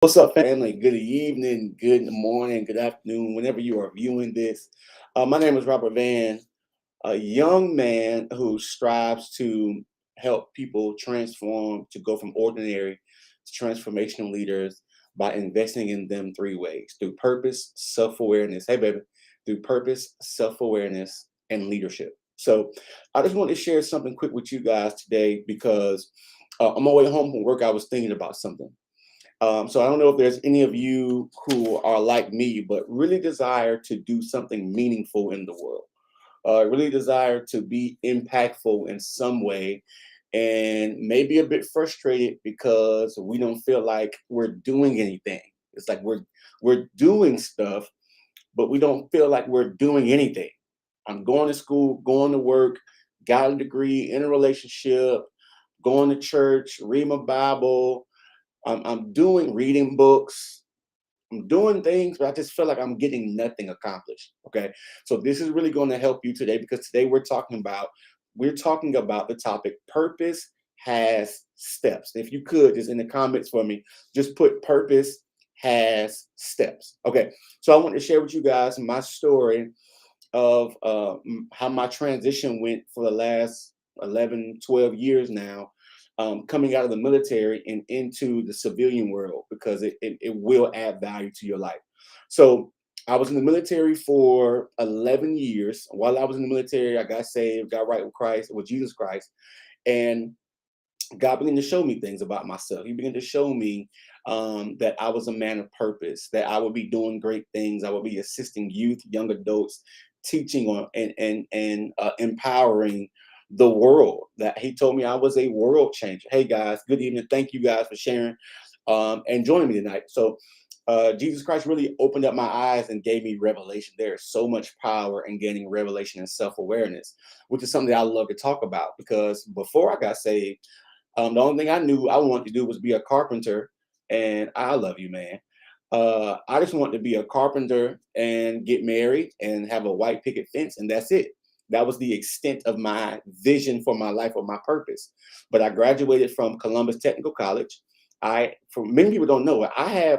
What's up, family? Good evening, good morning, good afternoon, whenever you are viewing this. My name is Robert Van, a young man who strives to help people transform, to go from ordinary to transformational leaders by investing in them three ways: through purpose, self awareness. Hey, baby, through purpose, self awareness, and leadership. So, I just want to share something quick with you guys today because on my way home from work, I was thinking about something. So I don't know if there's any of you who are like me, but really desire to do something meaningful in the world. Really desire to be impactful in some way, and maybe a bit frustrated because we don't feel like we're doing anything. It's like we're doing stuff, but we don't feel like we're doing anything. I'm going to school, going to work, got a degree, in a relationship, going to church, read my Bible. I'm doing reading books. I'm doing things, but I just feel like I'm getting nothing accomplished. Okay. So this is really going to help you today because today we're talking about the topic purpose has steps. If you could just in the comments for me, just put purpose has steps. Okay. So I want to share with you guys my story of how my transition went for the last 11, 12 years now, coming out of the military and into the civilian world because it will add value to your life. So I was in the military for 11 years. While I was in the military, I got saved, got right with Christ, with Jesus Christ. And God began to show me things about myself. He began to show me that I was a man of purpose, that I would be doing great things. I would be assisting youth, young adults, teaching on and empowering the world. That He told me I was a world changer. Hey guys, good evening. Thank you guys for sharing and joining me tonight. So Jesus Christ really opened up my eyes and gave me revelation. There is so much power in gaining revelation and self awareness, which is something that I love to talk about because before I got saved, the only thing I knew I wanted to do was be a carpenter, and I love you, man. I just wanted to be a carpenter and get married and have a white picket fence, and that's it. That was the extent of my vision for my life or my purpose. But I graduated from Columbus Technical College. For many people don't know it, I have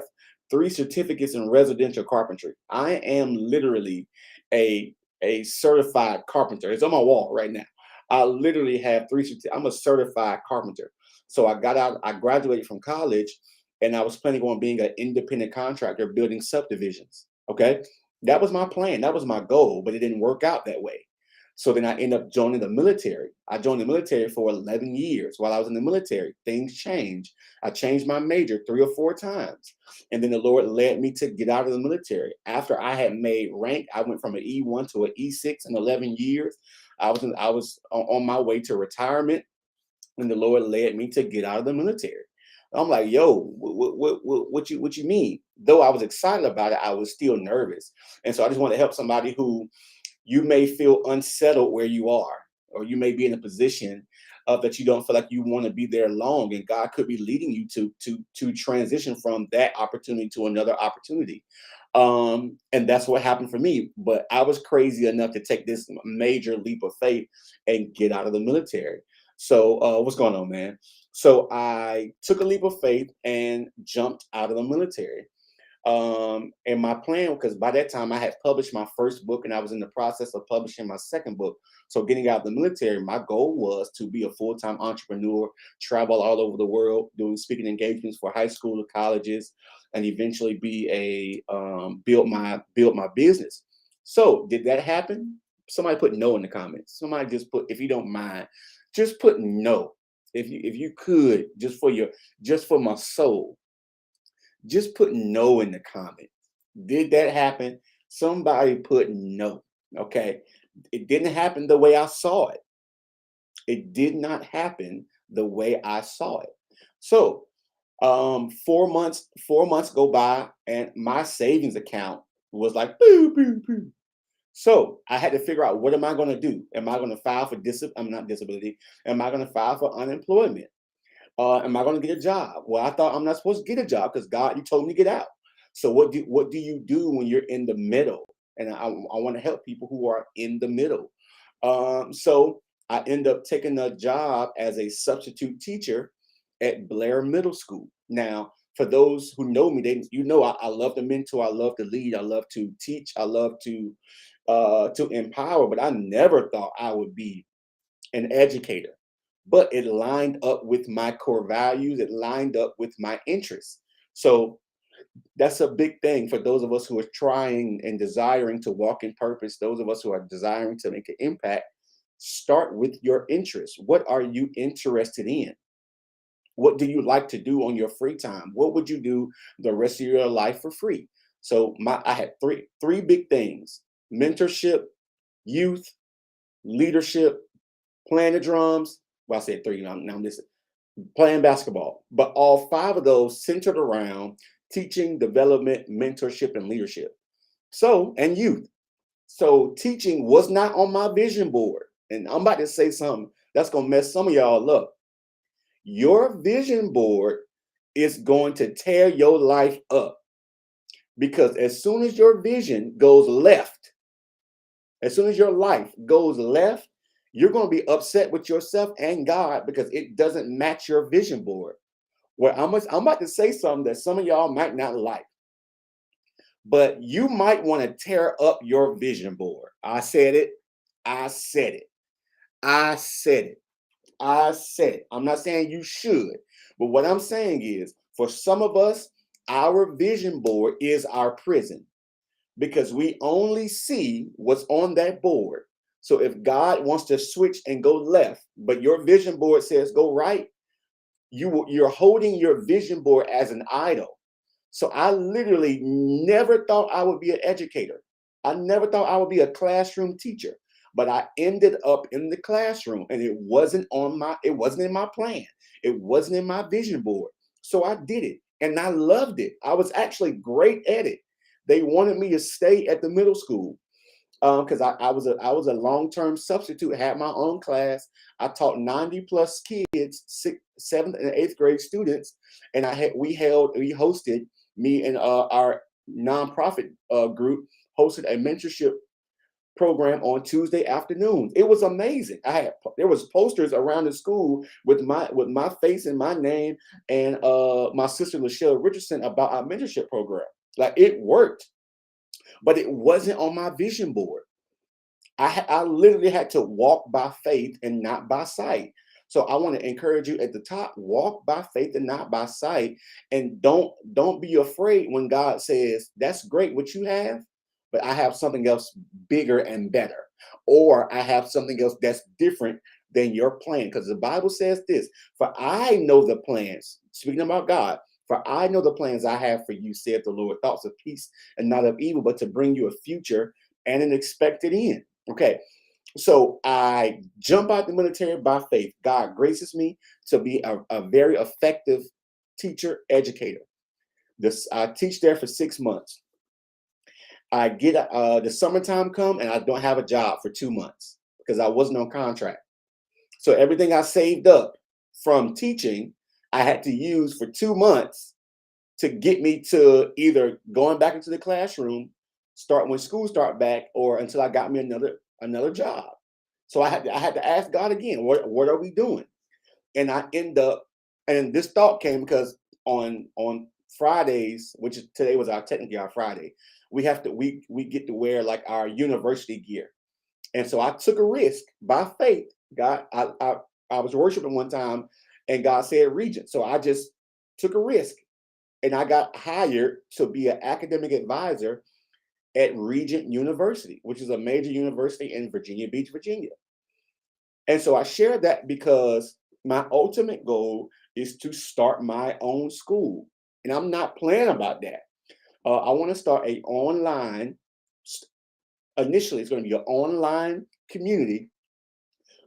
three certificates in residential carpentry. I am literally a a certified carpenter. It's on my wall right now. I literally have I'm a certified carpenter. So I got out, I graduated from college and I was planning on being an independent contractor building subdivisions. Okay. That was my plan. That was my goal, but it didn't work out that way. So then I ended up joining the military. I joined the military for 11 years. While I was in the military, things changed. I changed my major 3 or 4 times. And then the Lord led me to get out of the military. After I had made rank, I went from an E1 to an E6 in 11 years. I was on my way to retirement, and the Lord led me to get out of the military. I'm like, yo, what you mean? Though I was excited about it, I was still nervous, and so I just want to help somebody who you may feel unsettled where you are, or you may be in a position that you don't feel like you want to be there long, and God could be leading you to transition from that opportunity to another opportunity. And that's what happened for me. But I was crazy enough to take this major leap of faith and get out of the military. So what's going on, man? So I took a leap of faith and jumped out of the military. And my plan, because by that time I had published my first book and I was in the process of publishing my second book. So getting out of the military, my goal was to be a full-time entrepreneur, travel all over the world, doing speaking engagements for high school, colleges, and eventually be build my business. So did that happen? Somebody put no in the comments. Somebody just put, if you don't mind, just put no. If you could, just for my soul, just put no in the comments. Did that happen? Somebody put no. Okay. It didn't happen the way I saw it. It did not happen the way I saw it. So 4 months go by and my savings account was like boo, boo, boo. So I had to figure out, what am I going to do? Am I going to file for I'm not disability. Am I going to file for unemployment? Am I going to get a job? Well, I thought I'm not supposed to get a job because God, you told me to get out. So what do you do when you're in the middle? And I want to help people who are in the middle. So I end up taking a job as a substitute teacher at Blair Middle School. Now, For those who know me, I love to mentor, I love to lead, I love to teach, I love to empower, but I never thought I would be an educator. But it lined up with my core values, it lined up with my interests. So that's a big thing for those of us who are trying and desiring to walk in purpose, those of us who are desiring to make an impact. Start with your interests. What are you interested in? What do you like to do on your free time? What would you do the rest of your life for free? So I had three big things: mentorship, youth, leadership, playing the drums. Well, I said three. Now I'm missing playing basketball. But all five of those centered around teaching, development, mentorship, and leadership. So, and youth. So teaching was not on my vision board. And I'm about to say something that's gonna mess some of y'all up. Your vision board is going to tear your life up, because as soon as your vision goes left, as soon as your life goes left, you're going to be upset with yourself and God because it doesn't match your vision board. Well, I'm about to say something that some of y'all might not like, but you might want to tear up your vision board. I said it. I said it. I said it. I said it. I'm not saying you should, but what I'm saying is for some of us, our vision board is our prison, because we only see what's on that board. So if God wants to switch and go left, but your vision board says go right, you're holding your vision board as an idol. So I literally never thought I would be an educator. I never thought I would be a classroom teacher, but I ended up in the classroom, and it wasn't in my plan. It wasn't in my vision board. So I did it and I loved it. I was actually great at it. They wanted me to stay at the middle school because I was a long-term substitute, had my own class. I taught 90 plus kids, sixth, seventh, and eighth grade students, and we hosted, me and our nonprofit group hosted a mentorship program on Tuesday afternoons. It was amazing. There was posters around the school with my face and my name, and my sister Lachelle Richardson, about our mentorship program. Like, it worked, but it wasn't on my vision board. I literally had to walk by faith and not by sight. So I want to encourage you at the top: walk by faith and not by sight. And don't be afraid when God says, that's great what you have, but I have something else bigger and better. Or I have something else that's different than your plan. Because the Bible says this: for I know the plans, speaking about God, for I know the plans I have for you, saith the Lord, thoughts of peace and not of evil, but to bring you a future and an expected end. Okay, so I jump out the military by faith. God graces me to be a very effective teacher, educator. I teach there for 6 months. I get the summertime come and I don't have a job for 2 months because I wasn't on contract. So everything I saved up from teaching, I had to use for 2 months to get me to either going back into the classroom, start when school start back, or until I got me another job. So I had to ask God again, what are we doing? And I end up, and this thought came because on Fridays, which today was technically our Friday, we get to wear like our university gear. And so I took a risk by faith. God, I was worshiping one time, and God said Regent. So I just took a risk, and I got hired to be an academic advisor at Regent University, which is a major university in Virginia Beach, Virginia. And so I share that because my ultimate goal is to start my own school. And I'm not playing about that. I want to start initially, it's going to be an online community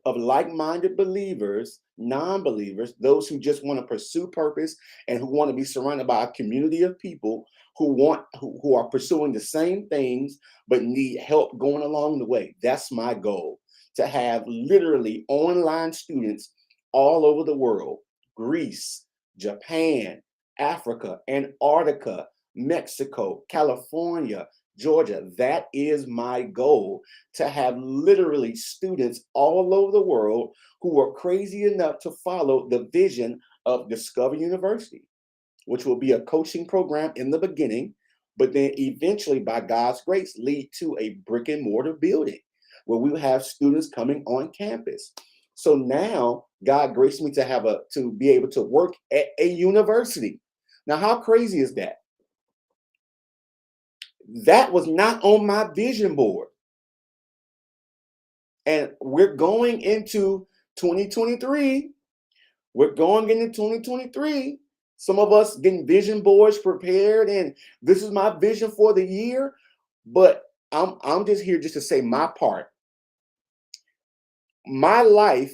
of like-minded believers, non-believers, those who just want to pursue purpose and who want to be surrounded by a community of people who are pursuing the same things but need help going along the way. That's my goal, to have literally online students all over the world: Greece, Japan, Africa, Antarctica, Mexico, California, Georgia. That is my goal, to have literally students all over the world who are crazy enough to follow the vision of Discover University. which will be a coaching program in the beginning, but then eventually, by God's grace, lead to a brick and mortar building where we will have students coming on campus. So now God graced me to be able to work at a university. Now, how crazy is that? That was not on my vision board. And we're going into 2023. We're going into 2023. Some of us getting vision boards prepared, and this is my vision for the year. But I'm just here just to say my part. My life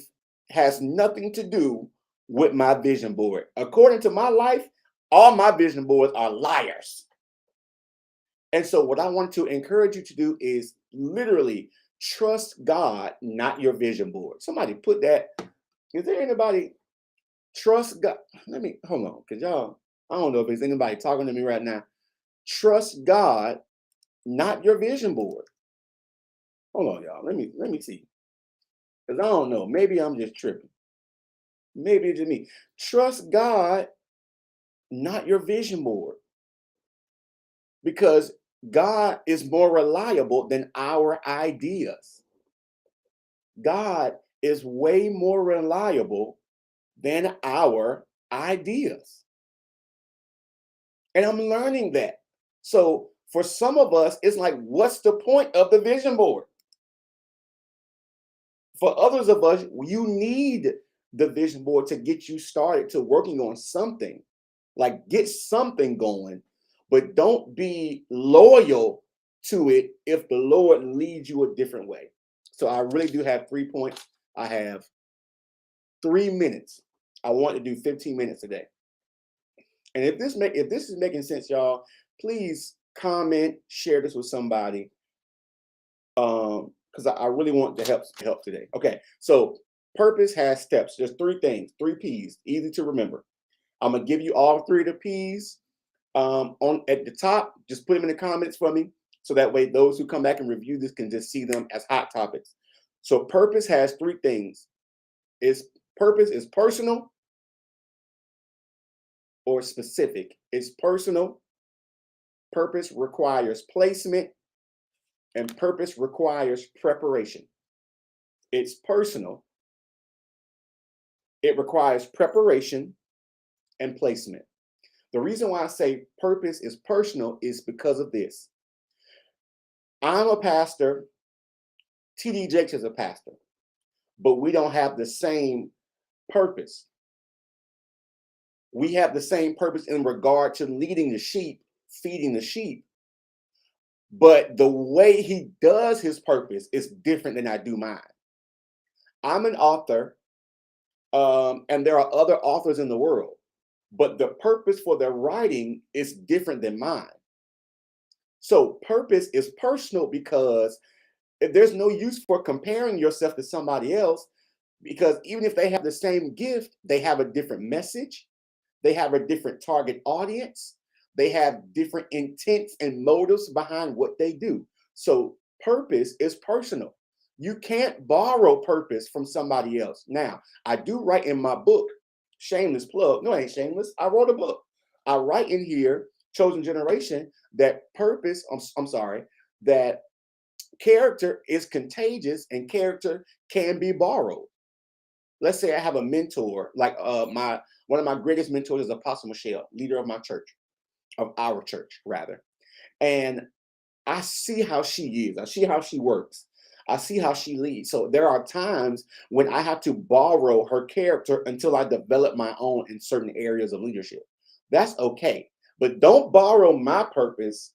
has nothing to do with my vision board. According to my life, all my vision boards are liars. And so what I want to encourage you to do is literally trust God, not your vision board. Somebody put that. Is there anybody trust God? Let me hold on, because y'all, I don't know if there's anybody talking to me right now. Trust God, not your vision board. Hold on, y'all. Let me see. Because I don't know. Maybe I'm just tripping. Maybe it's just me. Trust God, not your vision board. Because God is more reliable than our ideas. God is way more reliable than our ideas. And I'm learning that. So for some of us, it's like, what's the point of the vision board? For others of us, you need the vision board to get you started to working on something. Like get something going, but don't be loyal to it if the Lord leads you a different way. So I really do have 3 points. I have 3 minutes. I want to do 15 minutes today. And if this is making sense, y'all, please comment, share this with somebody. Because I really want to help today. Okay, so purpose has steps. There's 3 things, 3 P's, easy to remember. I'm gonna give you all 3 of the P's on at the top. Just put them in the comments for me, so that way those who come back and review this can just see them as hot topics. So purpose has 3 things. Purpose is personal or specific. It's personal. Purpose requires placement, and purpose requires preparation. It's personal. It requires preparation and placement. The reason why I say purpose is personal is because of this. I'm a pastor. TD Jakes is a pastor, but we don't have the same purpose. We have the same purpose in regard to leading the sheep, feeding the sheep. But the way he does his purpose is different than I do mine. I'm an author, and there are other authors in the world, but the purpose for their writing is different than mine. So purpose is personal because there's no use for comparing yourself to somebody else, because even if they have the same gift, they have a different message. They have a different target audience. They have different intents and motives behind what they do. So purpose is personal. You can't borrow purpose from somebody else. Now, I do write in my book, shameless plug. No, it ain't shameless. I wrote a book. I write in here, Chosen Generation, that purpose, I'm sorry, that character is contagious and character can be borrowed. Let's say I have a mentor, like one of my greatest mentors is Apostle Michelle, leader of my church, of our church rather. And I see how she is. I see how she works. I see how she leads. So there are times when I have to borrow her character until I develop my own in certain areas of leadership. That's okay. But don't borrow my purpose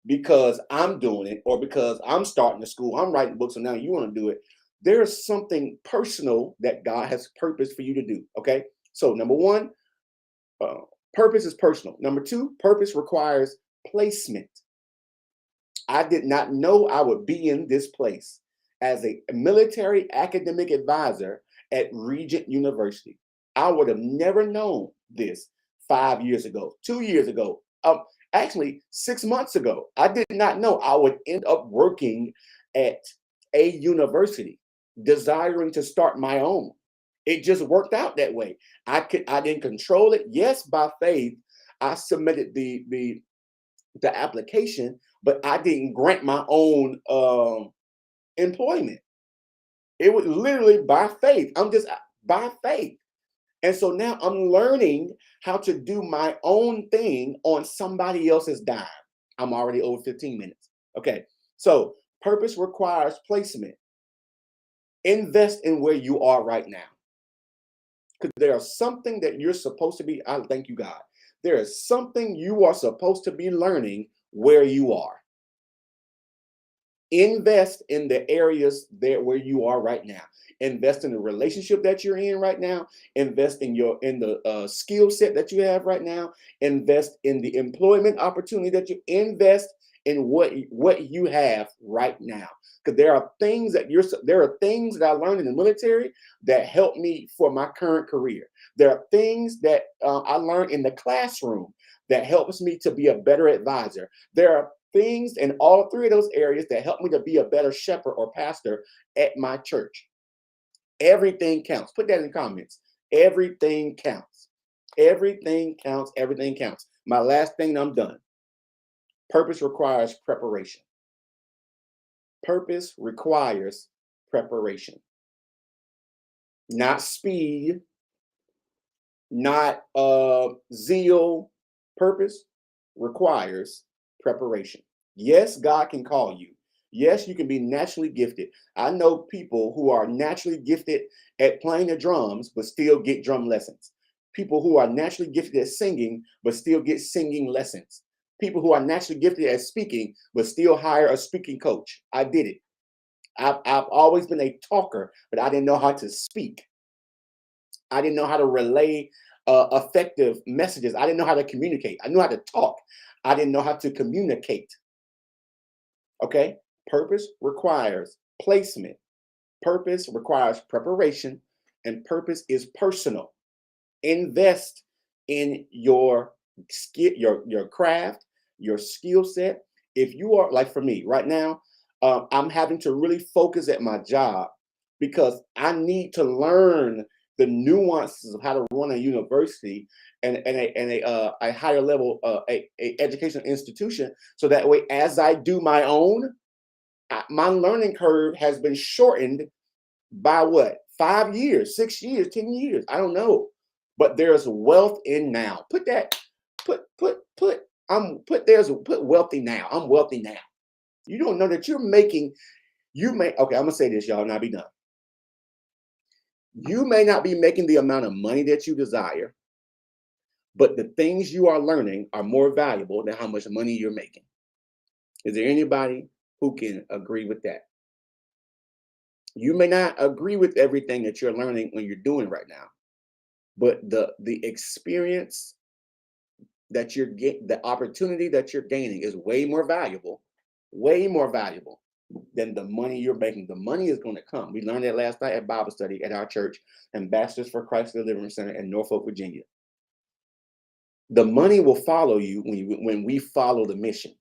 because I'm doing it or because I'm starting a school, I'm writing books, and now you want to do it. There's something personal that God has purpose for you to do. Okay. So number 1, purpose is personal. Number 2, purpose requires placement. I did not know I would be in this place as a military academic advisor at Regent University. I would have never known this 5 years ago, 2 years ago, actually 6 months ago. I did not know I would end up working at a university, desiring to start my own. It just worked out that way. I didn't control it. Yes, by faith, I submitted the application, but I didn't grant my own employment. It was literally by faith. I'm just by faith. And so now I'm learning how to do my own thing on somebody else's dime. I'm already over 15 minutes. Okay. So purpose requires placement. Invest in where you are right now. Because there's something that you're supposed to be. I thank you, God. There is something you are supposed to be learning where you are. Invest in the areas there where you are right now. Invest in the relationship that you're in right now. Invest in the skill set that you have right now. Invest in the employment opportunity that you invest in what you have right now. Because there are things that I learned in the military that help me for my current career. There are things that I learned in the classroom that helps me to be a better advisor. There are things in all three of those areas that help me to be a better shepherd or pastor at my church. Everything counts. Put that in the comments. Everything counts. Everything counts. Everything counts. My last thing, I'm done. Purpose requires preparation. Purpose requires preparation. Not speed, not zeal. Purpose requires preparation. Yes, God can call you. Yes, you can be naturally gifted. I know people who are naturally gifted at playing the drums, but still get drum lessons. People who are naturally gifted at singing, but still get singing lessons. People who are naturally gifted at speaking, but still hire a speaking coach. I did it. I've always been a talker, but I didn't know how to speak. I didn't know how to relay effective messages. I didn't know how to communicate. I knew how to talk. I didn't know how to communicate. Okay? Purpose requires placement. Purpose requires preparation, and purpose is personal. Invest in your skill, your craft, your skill set. If you are like for me right now, I'm having to really focus at my job because I need to learn the nuances of how to run a university and a higher level a educational institution. So that way, as I do my own, my learning curve has been shortened by what? 5 years, 6 years, 10 years. I don't know. But there's wealth in now. Put wealthy now. I'm wealthy now. You don't know that okay, I'm gonna say this, y'all, and I'll be done. You may not be making the amount of money that you desire, but the things you are learning are more valuable than how much money you're making. Is there anybody who can agree with that? You may not agree with everything that you're learning when you're doing right now, but the experience that you're getting, the opportunity that you're gaining is way more valuable than the money you're making. The money is going to come. We learned that last night at Bible study at our church, Ambassadors for Christ Deliverance Center in Norfolk, Virginia. The money will follow you when we follow the mission.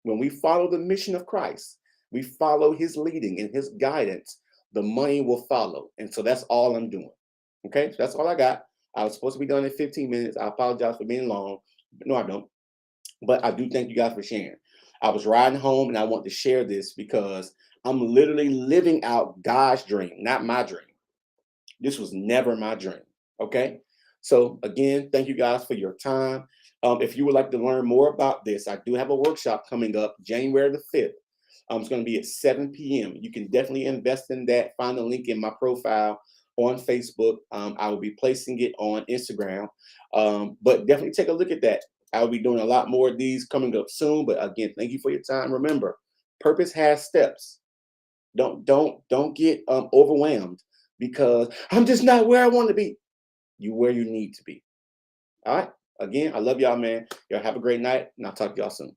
When we follow the mission of Christ, we follow his leading and his guidance, the money will follow. And so that's all I'm doing. Okay, so that's all I got. I was supposed to be done in 15 minutes. I apologize for being long. No, I don't. But I do thank you guys for sharing. I was riding home and I want to share this because I'm literally living out God's dream, not my dream. This was never my dream. Okay. So again, thank you guys for your time. If you would like to learn more about this, I do have a workshop coming up January the 5th. It's going to be at 7 p.m. You can definitely invest in that. Find the link in my profile on Facebook. I will be placing it on Instagram. But definitely take a look at that. I'll be doing a lot more of these coming up soon. But again, thank you for your time. Remember, purpose has steps. Don't get overwhelmed because I'm just not where I want to be. You where you need to be. All right. Again, I love y'all, man. Y'all have a great night, and I'll talk to y'all soon.